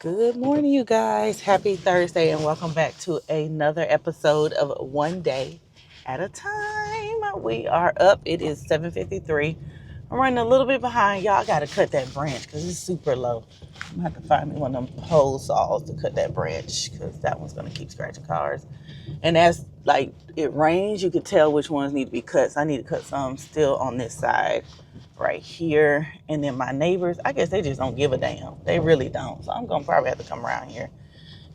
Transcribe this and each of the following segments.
Good morning, you guys. Happy Thursday, and welcome back to another episode of One Day at a Time. We are up. It is 7:53. I'm running a little bit behind. Y'all got to cut that branch because it's super low. I'm going to have to find me one of them pole saws to cut that branch because that one's going to keep scratching cars. And as like it rains, you can tell which ones need to be cut. So I need to cut some still on this side right here. And then my neighbors, I guess they just don't give a damn. They really don't. So I'm going to probably have to come around here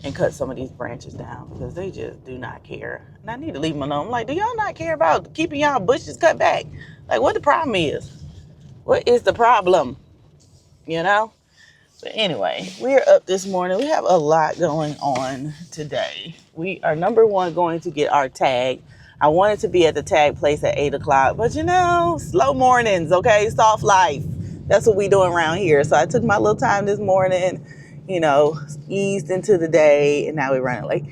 and cut some of these branches down because they just do not care. And I need to leave them alone. I'm like, do y'all not care about keeping y'all bushes cut back? Like, what the problem is? What is the problem? You know? But anyway, we're up this morning. We have a lot going on today. We are, number one, going to get our tag. I wanted to be at the tag place at 8 o'clock, but slow mornings, okay? Soft life. That's what we doing around here. So I took my little time this morning, eased into the day, and now we're running late.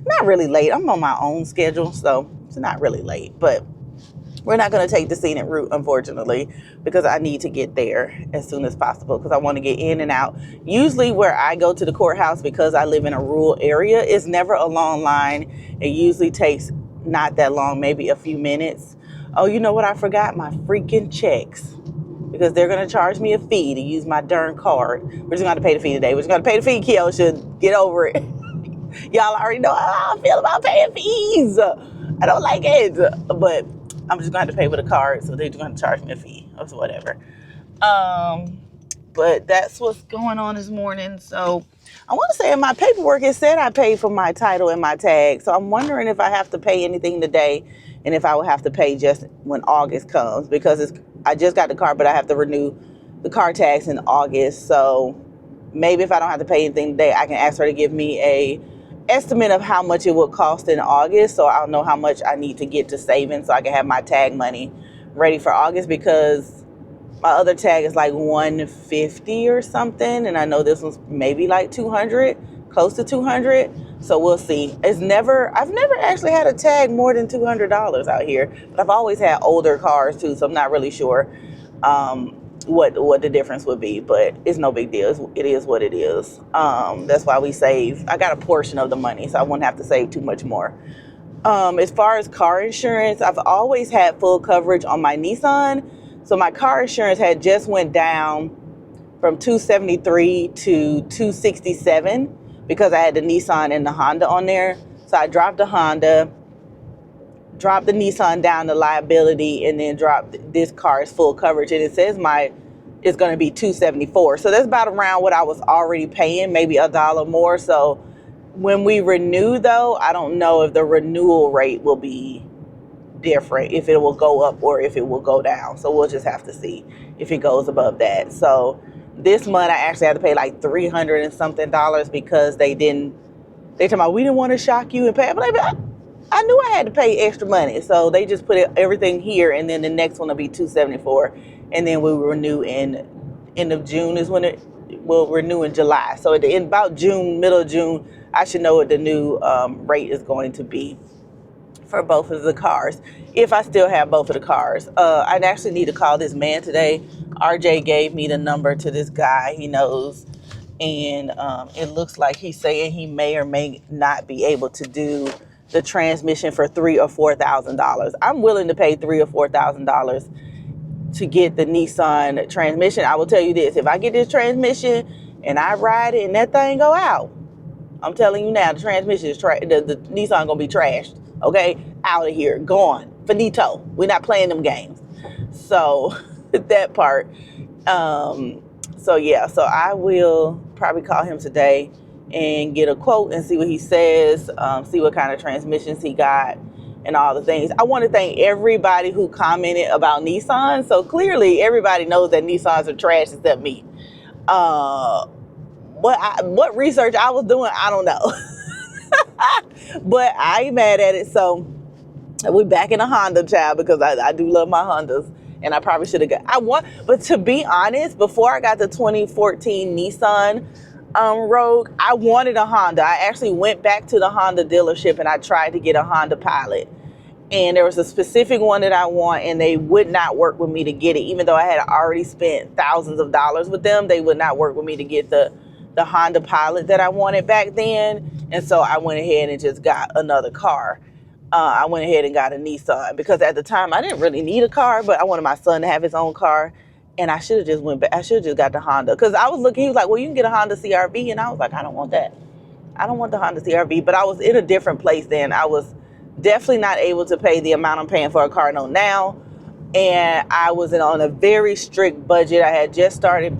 Not really late. I'm on my own schedule, so it's not really late, but we're not going to take the scenic route, unfortunately, because I need to get there as soon as possible because I want to get in and out. Usually where I go to the courthouse, because I live in a rural area, it's never a long line. It usually takes not that long, maybe a few minutes. Oh, you know what? I forgot my freaking checks because they're going to charge me a fee to use my darn card. We're just going to pay the fee today. We're just going to pay the fee. Kyo should get over it. Y'all already know how I feel about paying fees. I don't like it, but I'm just going to have to pay with a card, so they're going to charge me a fee or whatever. But that's what's going on this morning. So I want to say in my paperwork, it said I paid for my title and my tag. So I'm wondering if I have to pay anything today and if I will have to pay just when August comes because I just got the car, but I have to renew the car tax in August. So maybe if I don't have to pay anything today, I can ask her to give me a estimate of how much it would cost in August, so I'll know how much I need to get to saving so I can have my tag money ready for August, because my other tag is like $150 or something, and I know this one's maybe like $200, close to $200. So we'll see. I've never actually had a tag more than $200 out here, but I've always had older cars too, so I'm not really sure what the difference would be, but it's no big deal. It is what it is. That's why we save. I got a portion of the money, so I wouldn't have to save too much more. As far as car insurance, I've always had full coverage on my Nissan. So my car insurance had just went down from $273 to $267 because I had the Nissan and the Honda on there. So I dropped the Honda, dropped the Nissan down to liability, and then dropped this car's full coverage. And it says it's going to be $274. So that's about around what I was already paying, maybe $1 more. So when we renew, though, I don't know if the renewal rate will be different, if it will go up or if it will go down. So we'll just have to see if it goes above that. So this month I actually had to pay like $300 and something because they told me we didn't want to shock you and pay. I'm like, I knew I had to pay extra money. So they just put everything here, and then the next one will be $274. And then we will renew in end of June is when it will renew in July. So in about June, middle of June, I should know what the new rate is going to be for both of the cars, if I still have both of the cars. I'd actually need to call this man today. RJ gave me the number to this guy he knows, and it looks like he's saying he may or may not be able to do the transmission for $3,000 or $4,000. I'm willing to pay $3,000 or $4,000 to get the Nissan transmission. I will tell you this: if I get this transmission and I ride it and that thing go out, I'm telling you now, the transmission is the Nissan gonna be trashed. Okay, out of here, gone, finito. We're not playing them games. So that part. So I will probably call him today and get a quote and see what he says, see what kind of transmissions he got and all the things. I want to thank everybody who commented about Nissan. So clearly everybody knows that Nissans are trash except me. What research I was doing, I don't know. But I ain't mad at it. So we're back in a Honda, child, because I do love my Hondas. And I probably should have but to be honest, before I got the 2014 Nissan Rogue, I wanted a Honda. I actually went back to the Honda dealership and I tried to get a Honda Pilot. And there was a specific one that I want, and they would not work with me to get it. Even though I had already spent thousands of dollars with them, they would not work with me to get the the Honda Pilot that I wanted back then. And so I went ahead and just got another car. I went ahead and got a Nissan because at the time I didn't really need a car, but I wanted my son to have his own car. And I should have just went back. I should have just got the Honda because I was looking. He was like, "Well, you can get a Honda CRV," and I was like, "I don't want that. I don't want the Honda CRV." But I was in a different place then. I was definitely not able to pay the amount I'm paying for a car note now, and I was on a very strict budget. I had just started.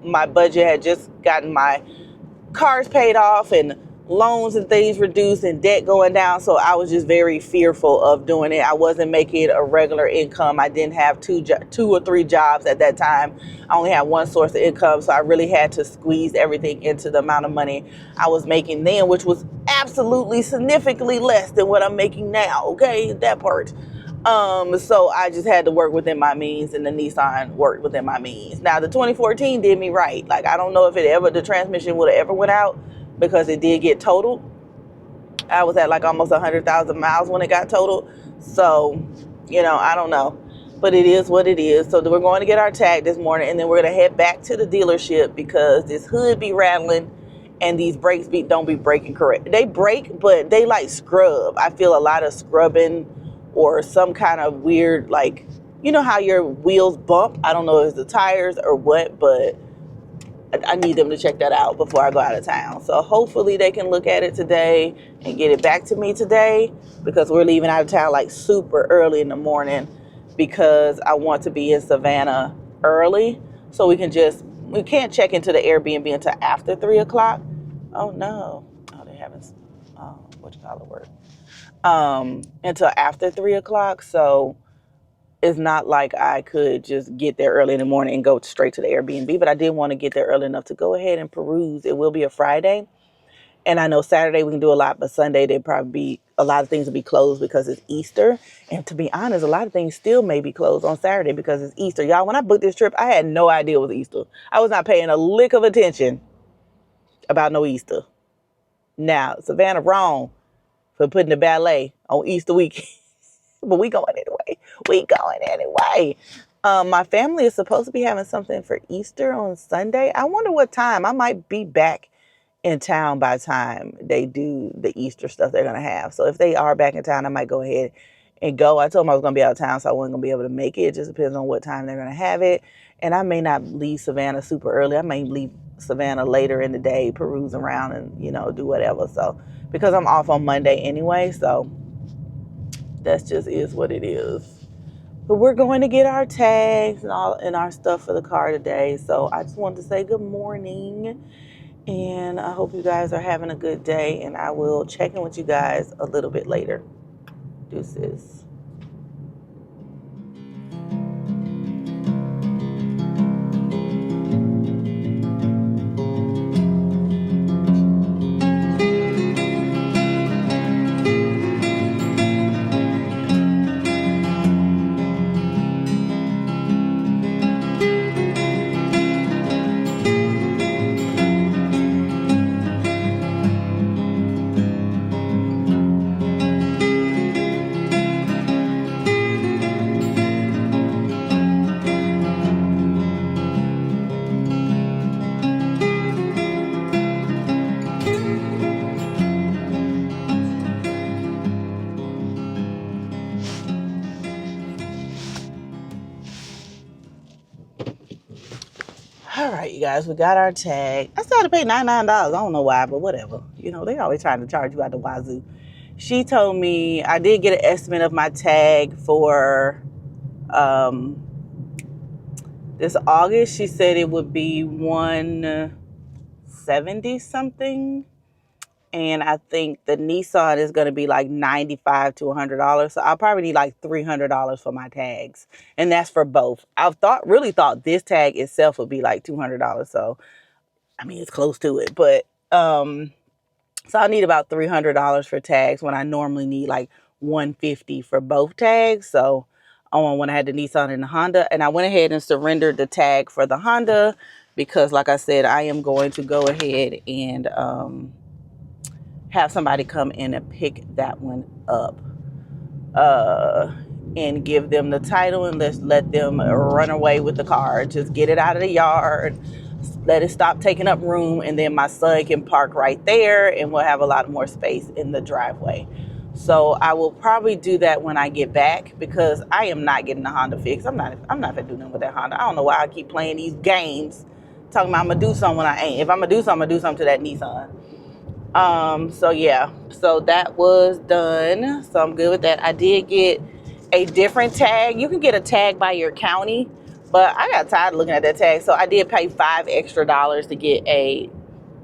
My budget had just gotten my cars paid off and loans and things reduced and debt going down. So I was just very fearful of doing it. I wasn't making a regular income. I didn't have two or three jobs at that time. I only had one source of income. So I really had to squeeze everything into the amount of money I was making then, which was absolutely significantly less than what I'm making now. Okay, that part. So I just had to work within my means, and the Nissan worked within my means. Now the 2014 did me right. Like, I don't know if the transmission would have ever went out because it did get totaled. I was at like almost 100,000 miles when it got totaled. So, I don't know, but it is what it is. So we're going to get our tag this morning, and then we're going to head back to the dealership because this hood be rattling and these brakes don't be braking correct. They brake, but they like scrub. I feel a lot of scrubbing or some kind of weird, like, how your wheels bump. I don't know if it's the tires or what, but I need them to check that out before I go out of town. So hopefully they can look at it today and get it back to me today, because we're leaving out of town like super early in the morning because I want to be in Savannah early so we can't check into the Airbnb until after 3 o'clock. Oh no. Oh, they haven't, work. Until after 3 o'clock. So it's not like I could just get there early in the morning and go straight to the Airbnb, but I did want to get there early enough to go ahead and peruse. It will be a Friday. And I know Saturday we can do a lot, but Sunday a lot of things will be closed because it's Easter. And to be honest, a lot of things still may be closed on Saturday because it's Easter. Y'all, when I booked this trip, I had no idea it was Easter. I was not paying a lick of attention about no Easter. Now, Savannah wrong for putting the ballet on Easter weekend. But we going anyway. My family is supposed to be having something for Easter on Sunday. I wonder what time. I might be back in town by the time they do the Easter stuff they're going to have. So if they are back in town, I might go ahead and go. I told them I was going to be out of town, so I wasn't going to be able to make it. It just depends on what time they're going to have it. And I may not leave Savannah super early. I may leave Savannah later in the day, peruse around and, do whatever. So because I'm off on Monday anyway, so that just is what it is. But we're going to get our tags and our stuff for the car today. So I just wanted to say good morning. And I hope you guys are having a good day. And I will check in with you guys a little bit later. Deuces. All right, you guys, we got our tag. I still had to pay $99. I don't know why, but whatever. They always trying to charge you out the wazoo. She told me I did get an estimate of my tag for this August. She said it would be $170 something. And I think the Nissan is going to be like $95 to $100. So I'll probably need like $300 for my tags. And that's for both. I really thought this tag itself would be like $200. So, I mean, it's close to it. But, so I'll need about $300 for tags when I normally need like $150 for both tags. So, when I had the Nissan and the Honda. And I went ahead and surrendered the tag for the Honda because, like I said, I am going to go ahead and, have somebody come in and pick that one up and give them the title and let them run away with the car. Just get it out of the yard, let it stop taking up room, and then my son can park right there, and we'll have a lot more space in the driveway. So I will probably do that when I get back, because I am not getting the Honda fixed. I'm not gonna do nothing with that Honda. I don't know why I keep playing these games talking about I'm gonna do something when I ain't. If I'm gonna do something, I'm gonna do something to that Nissan. So yeah, so that was done. So I'm good with that. I did get a different tag. You can get a tag by your county, but I got tired of looking at that tag. So I did pay $5 extra to get a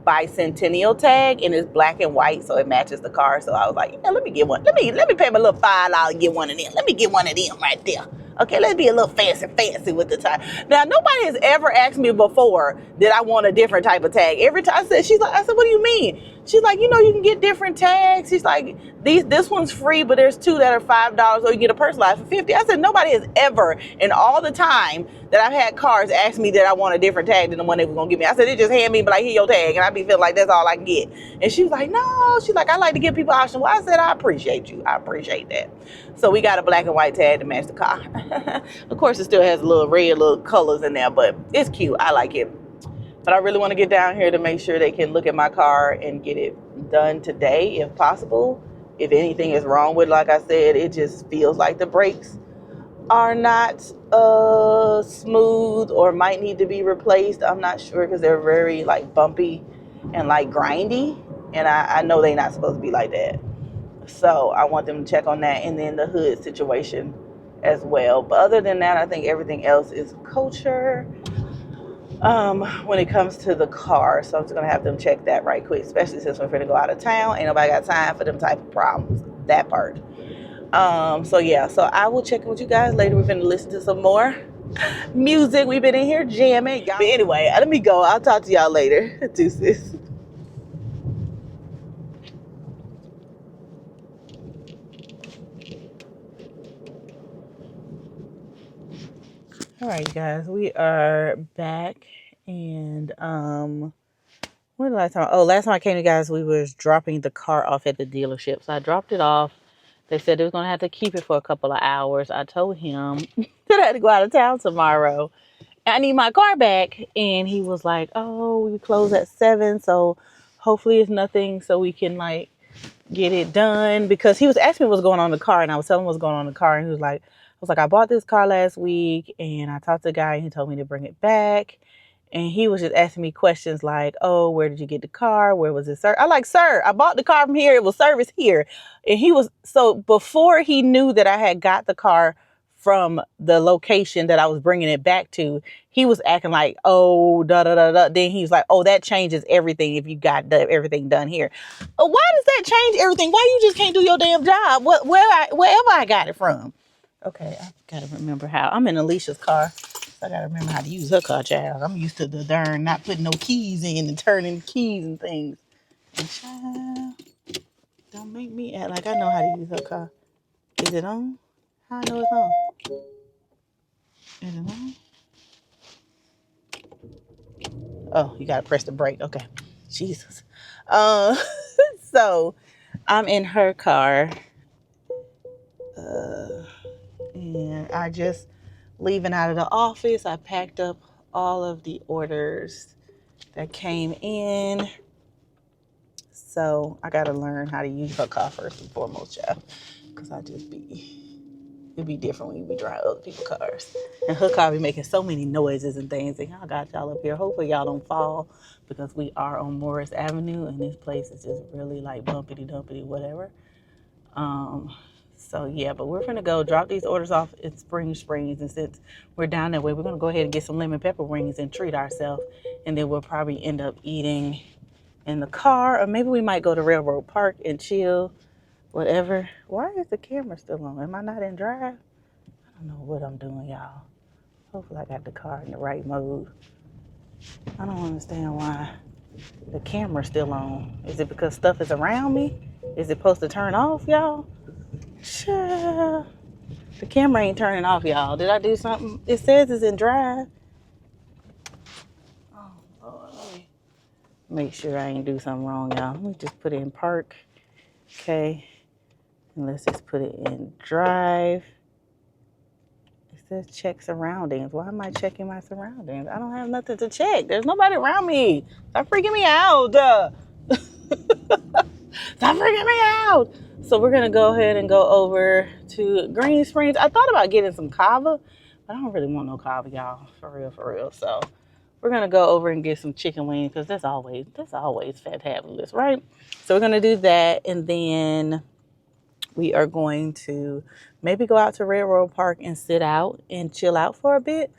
bicentennial tag, and it's black and white, so it matches the car. So I was like, yeah, let me get one. Let me pay my little $5 and get one of them. Let me get one of them right there. Okay, let's be a little fancy with the tag. Now, nobody has ever asked me before that I want a different type of tag. Every time I said, what do you mean? She's like, you can get different tags. She's like, this one's free, but there's two that are $5, or you get a personalized for $50. I said, nobody has ever, in all the time that I've had cars, asked me that I want a different tag than the one they were gonna give me. I said, they just hand me, but like, here your tag, and I be feeling like that's all I can get. And she was like, no. She's like, I like to give people options. Well, I said, I appreciate you. I appreciate that. So we got a black and white tag to match the car. Of course, it still has little red, little colors in there, but it's cute. I like it. But I really want to get down here to make sure they can look at my car and get it done today, if possible. If anything is wrong with it, like I said, it just feels like the brakes are not smooth, or might need to be replaced. I'm not sure, because they're very like bumpy and like grindy, and I know they're not supposed to be like that. So I want them to check on that, and then the hood situation as well. But other than that, I think everything else is kosher when it comes to the car. So I'm just gonna have them check that right quick, especially since we're gonna go out of town. Ain't nobody got time for them type of problems. That part. So yeah, so I will check in with you guys later. We're gonna listen to some more music. We've been in here jamming. But anyway, let me go. I'll talk to y'all later. Deuces. All right, guys, we are back, and when did last time? Oh, last time I came to you guys, we was dropping the car off at the dealership. So I dropped it off. They said they was gonna have to keep it for a couple of hours. I told him that I had to go out of town tomorrow. I need my car back, and he was like, "Oh, we close at 7, so hopefully it's nothing, so we can like get it done." Because he was asking me what's going on in the car, and I was telling him what's going on in the car, and he was like, I bought this car last week, and I talked to the guy, and he told me to bring it back. And he was just asking me questions like, oh, where did you get the car? Where was it, sir? I like, sir, I bought the car from here. It was serviced here. And he was, so before he knew that I had got the car from the location that I was bringing it back to, he was acting like, oh, da da da da. Then he was like, oh, that changes everything if you got everything done here. Why does that change everything? Why you just can't do your damn job? Wherever I got it from. Okay, I gotta remember how. I'm in Alicia's car. I gotta remember how to use her car, child. I'm used to the darn not putting no keys in and turning keys and things. And child, don't make me act like I know how to use her car. Is it on? How I know it's on? Is it on? Oh, you gotta press the brake. Okay. Jesus. So I'm in her car. And I just leaving out of the office. I packed up all of the orders that came in. So I gotta learn how to use her car first and foremost, y'all. Cause it'd be different when you be driving other people's cars. And her car be making so many noises and things. And I got y'all up here. Hopefully y'all don't fall, because we are on Morris Avenue, and this place is just really like bumpity dumpity, whatever. So yeah, but we're gonna go drop these orders off at Spring Springs, and since we're down that way, we're gonna go ahead and get some lemon pepper wings and treat ourselves, and then we'll probably end up eating in the car, or maybe we might go to Railroad Park and chill, whatever. Why is the camera still on? Am I not in drive? I don't know what I'm doing, y'all. Hopefully I got the car in the right mode. I don't understand why the camera's still on. Is it because stuff is around me? Is it supposed to turn off, y'all? Sure. The camera ain't turning off, y'all. Did I do something? It says it's in drive. Oh, Lord. Let me make sure I ain't do something wrong, y'all. Let me just put it in park. Okay. And let's just put it in drive. It says check surroundings. Why am I checking my surroundings? I don't have nothing to check. There's nobody around me. Stop freaking me out. Stop freaking me out. So we're going to go ahead and go over to Green Springs. I thought about getting some kava, but I don't really want no kava, y'all. For real, for real. So we're going to go over and get some chicken wings because that's always fantabulous, right? So we're going to do that. And then we are going to maybe go out to Railroad Park and sit out and chill out for a bit.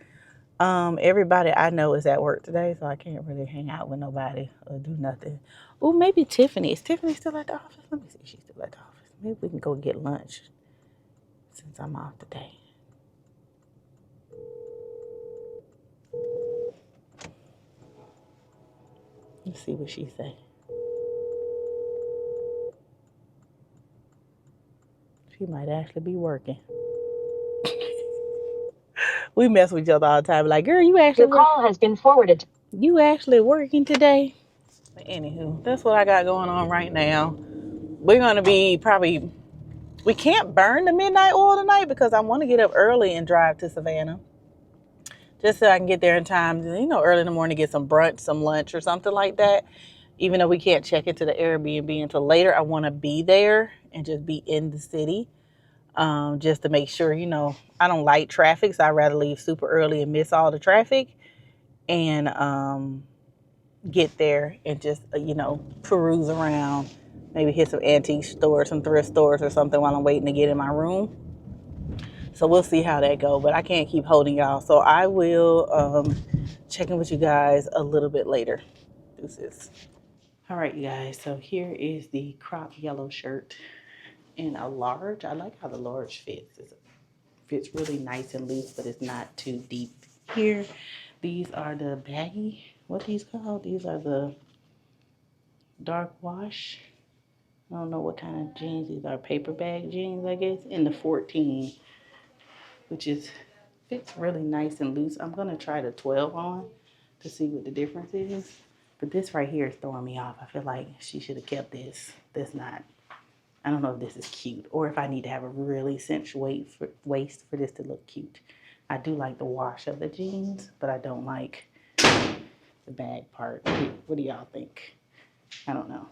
Everybody I know is at work today, so I can't really hang out with nobody or do nothing. Oh, maybe Tiffany. Is Tiffany still at the office? Let me see if she's still at the office. Maybe we can go get lunch since I'm off today. Let's see what she say. She might actually be working. We mess with each other all the time. Like, girl, you actually Your call has been forwarded. You actually working today? But anywho, that's what I got going on right now. We're gonna be probably. We can't burn the midnight oil tonight because I want to get up early and drive to Savannah, just so I can get there in time. You know, early in the morning, get some brunch, some lunch, or something like that. Even though we can't check into the Airbnb until later, I want to be there and just be in the city. Just to make sure, you know, I don't like traffic, so I'd rather leave super early and miss all the traffic and get there and just, you know, peruse around, maybe hit some antique stores, some thrift stores or something while I'm waiting to get in my room. So we'll see how that go, but I can't keep holding y'all. So I will check in with you guys a little bit later. Deuces. All right, you guys, so here is the crop yellow shirt in a large. I like how the large fits. It fits really nice and loose, but it's not too deep here. These are the baggy, what are these called? These are the dark wash. I don't know what kind of jeans these are. Paper bag jeans, I guess, in the 14, which is fits really nice and loose. I'm gonna try the 12 on to see what the difference is. But this right here is throwing me off. I feel like she should have kept this. That's not. I don't know if this is cute or if I need to have a really cinched waist for this to look cute. I do like the wash of the jeans, but I don't like the bag part. What do y'all think? I don't know.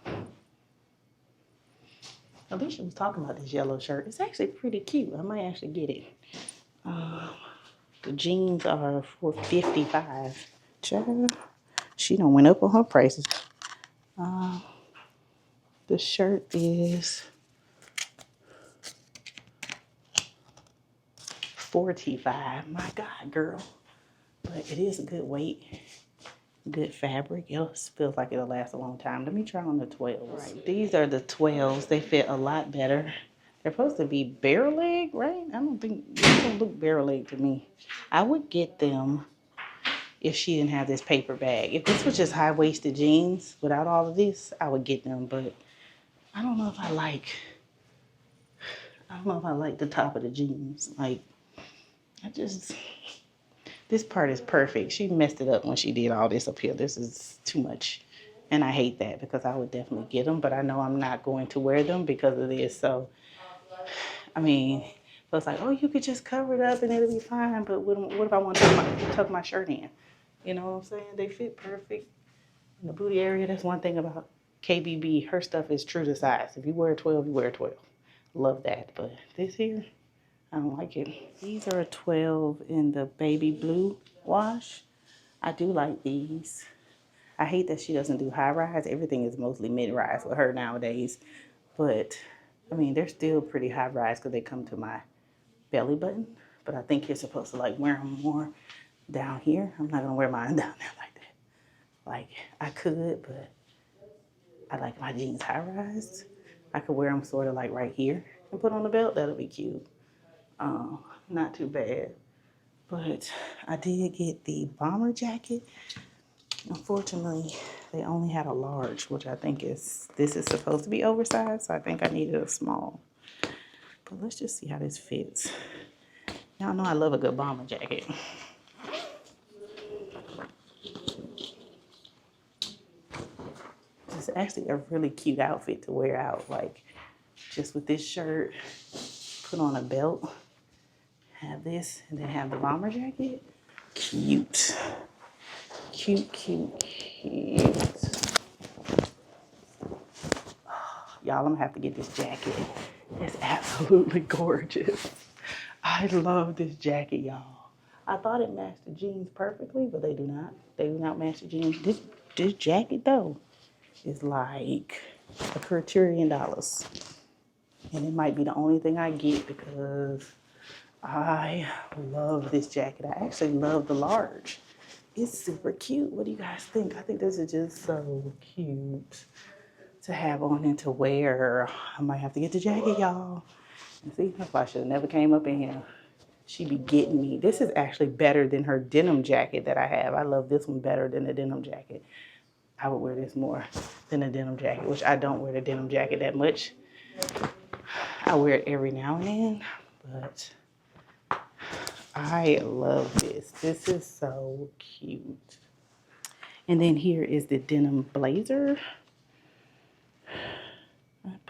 Alicia was talking about this yellow shirt. It's actually pretty cute. I might actually get it. The jeans are $4.55. Child, she done went up on her prices. The shirt is $45. My God, girl. But it is a good weight, good fabric. It feels like it'll last a long time. Let me try on the 12s. Right, these are the 12s. They fit a lot better. They're supposed to be barrel leg, right? I don't think, they don't look barrel leg to me. I would get them if she didn't have this paper bag. If this was just high-waisted jeans without all of this, I would get them. But I don't know if I like the top of the jeans. Like, this part is perfect. She messed it up when she did all this up here. This is too much. And I hate that because I would definitely get them, but I know I'm not going to wear them because of this. So, I mean, so it's like, oh, you could just cover it up and it'll be fine. But what if I want to tuck my shirt in? You know what I'm saying? They fit perfect. In the booty area, that's one thing about KBB. Her stuff is true to size. If you wear a 12, you wear a 12. Love that. But this here, I don't like it. These are a 12 in the baby blue wash. I do like these. I hate that she doesn't do high rise. Everything is mostly mid rise with her nowadays. But, I mean, they're still pretty high rise because they come to my belly button. But I think you're supposed to, like, wear them more down here. I'm not going to wear mine down there like that. Like, I could, but I like my jeans high rise. I could wear them sort of like right here and put on the belt. That'll be cute. Not too bad. But I did get the bomber jacket. Unfortunately, they only had a large, which I think this is supposed to be oversized. So I think I needed a small. But let's just see how this fits. Y'all know I love a good bomber jacket. It's actually a really cute outfit to wear out. Like, just with this shirt, put on a belt, have have this and then have the bomber jacket. Cute. Cute, cute, cute. Y'all, I'm gonna have to get this jacket. It's absolutely gorgeous. I love this jacket, y'all. I thought it matched the jeans perfectly, but they do not. They do not match the jeans. This jacket, though, is like $1 trillion. And it might be the only thing I get because I love this jacket. I actually love the large. It's super cute. What do you guys think? I think this is just so cute to have on and to wear. I might have to get the jacket, y'all. And see, that's why I should have never came up in here. She be getting me. This is actually better than her denim jacket that I have. I love this one better than the denim jacket. I would wear this more than the denim jacket, which I don't wear the denim jacket that much. I wear it every now and then, but I love this. This is so cute. And then here is the denim blazer.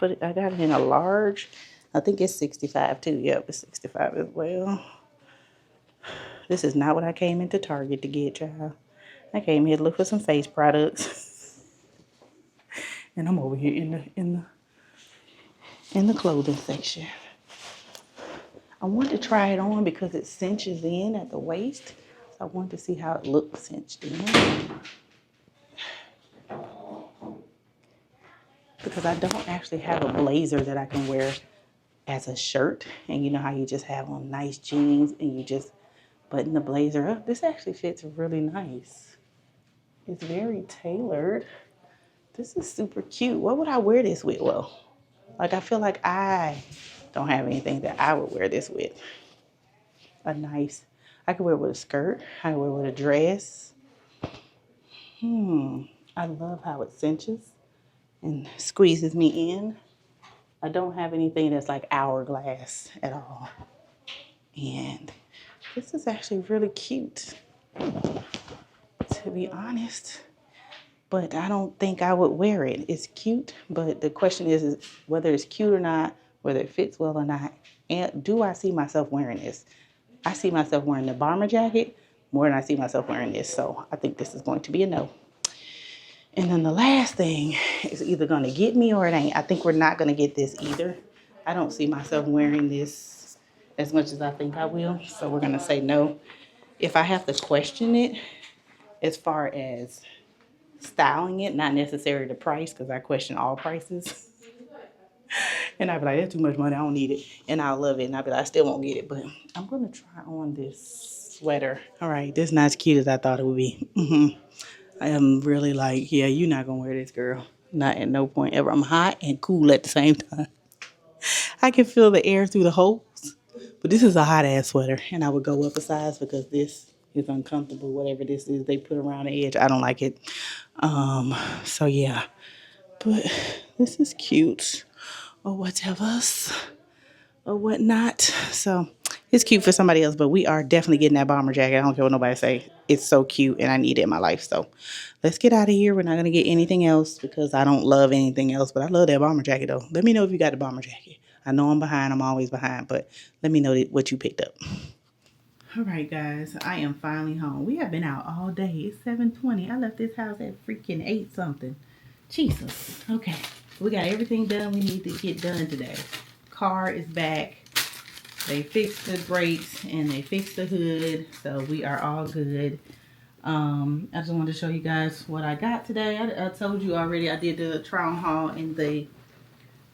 I got it in a large. I think it's 65 too. Yep, it's 65 as well. This is not what I came into Target to get, child. I came here to look for some face products. And I'm over here in the clothing section. I wanted to try it on because it cinches in at the waist. So I wanted to see how it looks cinched in. Because I don't actually have a blazer that I can wear as a shirt. And you know how you just have on nice jeans and you just button the blazer up. This actually fits really nice. It's very tailored. This is super cute. What would I wear this with? Well, like I feel like I don't have anything that I would wear this with. I could wear it with a skirt. I could wear it with a dress. I love how it cinches and squeezes me in. I don't have anything that's like hourglass at all. And this is actually really cute, to be honest. But I don't think I would wear it. It's cute, but the question is whether it's cute or not, whether it fits well or not, and do I see myself wearing this? I see myself wearing the bomber jacket more than I see myself wearing this. So I think this is going to be a no. And then the last thing is either going to get me or it ain't. I think we're not going to get this either. I don't see myself wearing this as much as I think I will. So we're going to say no. If I have to question it as far as styling it, not necessarily the price, because I question all prices. And I'd be like, that's too much money. I don't need it. And I'll love it. And I'll be like, I still won't get it. But I'm going to try on this sweater. All right. This is not as cute as I thought it would be. I am really like, yeah, you're not going to wear this, girl. Not at no point ever. I'm hot and cool at the same time. I can feel the air through the holes. But this is a hot ass sweater. And I would go up a size because this is uncomfortable. Whatever this is they put around the edge. I don't like it. So yeah. But this is cute. Or whatever. Or whatnot. So it's cute for somebody else, but we are definitely getting that bomber jacket. I don't care what nobody say. It's so cute and I need it in my life. So let's get out of here. We're not going to get anything else because I don't love anything else, but I love that bomber jacket though. Let me know if you got the bomber jacket. I know I'm behind. I'm always behind, but let me know what you picked up. All right, guys, I am finally home. We have been out all day. It's 7:20. I left this house at freaking 8 something. Jesus. Okay. We got everything done we need to get done today. Car is back. They fixed the brakes and they fixed the hood. So we are all good. I just wanted to show you guys what I got today. I told you already I did the trial haul in the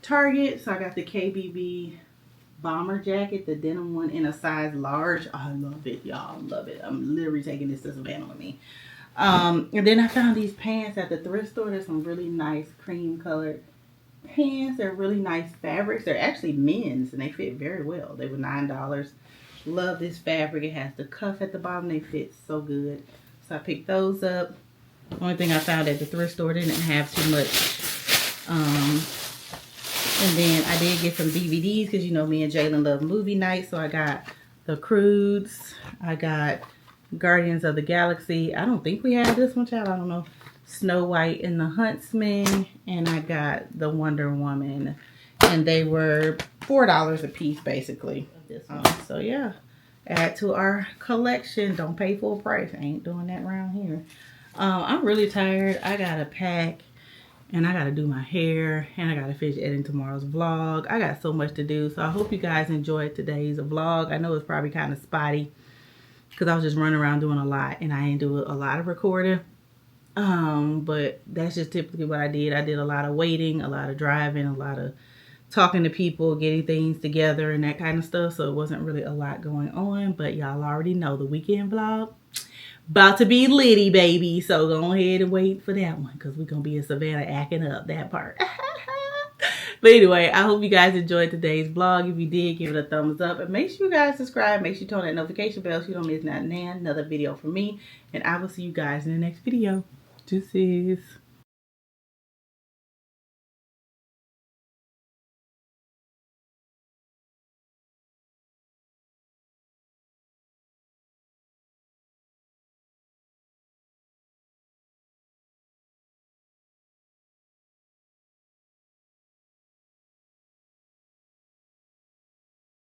Target. So I got the KBB bomber jacket, the denim one in a size large. I love it, y'all. Love it. I'm literally taking this to Savannah with me. And then I found these pants at the thrift store. There's some really nice cream colored pants. They're really nice fabrics. They're actually men's and they fit very well. They were $9. Love this fabric. It has the cuff at the bottom. They fit so good. So I picked those up. Only thing I found at the thrift store didn't have too much. And then I did get some DVDs because you know me and Jalen love movie night. So I got The Croods. I got Guardians of the Galaxy. I don't think we have this one, child. I don't know. Snow White and the Huntsman. And I got the Wonder Woman. And they were $4 a piece, basically. So yeah. Add to our collection. Don't pay full price. I ain't doing that around here. I'm really tired. I gotta pack and I gotta do my hair and I gotta finish editing tomorrow's vlog. I got so much to do. So I hope you guys enjoyed today's vlog. I know it's probably kind of spotty because I was just running around doing a lot and I didn't do a lot of recording. But that's just typically what I did. I did a lot of waiting, a lot of driving, a lot of talking to people, getting things together and that kind of stuff. So it wasn't really a lot going on, but y'all already know the weekend vlog about to be litty, baby. So go ahead and wait for that one because we're going to be in Savannah acting up that part. But anyway, I hope you guys enjoyed today's vlog. If you did, give it a thumbs up. And make sure you guys subscribe. Make sure you turn on that notification bell so you don't miss another video from me. And I will see you guys in the next video. Deuces.